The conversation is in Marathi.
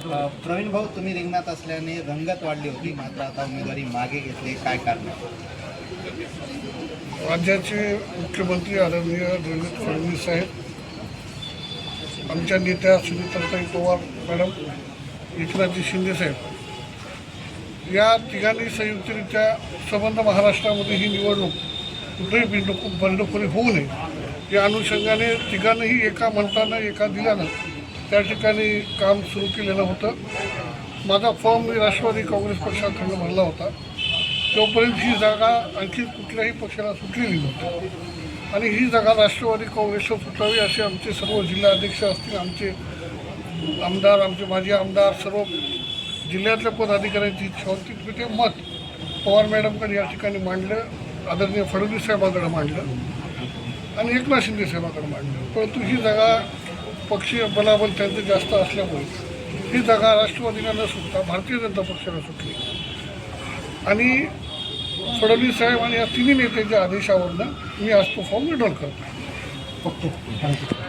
प्रवीण भाऊ, तुम्ही रिंगणात असल्याने रंगत वाढली होती, मात्र आता उमेदवारी मागे घेतली, काय कारण? राज्याचे मुख्यमंत्री आदरणीय देवेंद्र फडणवीस साहेब, आमच्या नेत्या सुनीताताई पवार मॅडम, एकनाथजी शिंदे साहेब या तिघांनी संयुक्तरित्या संबंध महाराष्ट्रामध्ये ही निवडणूक कुठेही बंडखोरी होऊ नये या अनुषंगाने तिघांनाही एका म्हणताना एका दिल्यानं त्या ठिकाणी काम सुरू केलेलं होतं. माझा फॉर्म मी राष्ट्रवादी काँग्रेस पक्षाकडून भरला होता. तोपर्यंत ही जागा आणखी कुठल्याही पक्षाला सुटलेली नव्हती आणि ही जागा राष्ट्रवादी काँग्रेसला सुटावी असे आमचे सर्व जिल्हा अध्यक्ष असतील, आमचे आमदार, आमचे माजी आमदार, सर्व जिल्ह्यातल्या पदाधिकाऱ्यांची इच्छा होती. ते मत पवार मॅडमकडे या ठिकाणी मांडलं, आदरणीय फडणवीस साहेबांकडे मांडलं आणि एकनाथ शिंदे साहेबांकडे मांडलं. परंतु ही जागा पक्षीय बलाबल त्यांचं जास्त असल्यामुळे ही जागा राष्ट्रवादीला न सुटता भारतीय जनता पक्षाला सुटली आणि फडणवीस साहेब आणि या तिन्ही नेत्यांच्या आदेशावरनं मी आज तो फॉर्म विड्रॉल करतो. Okay, thank you.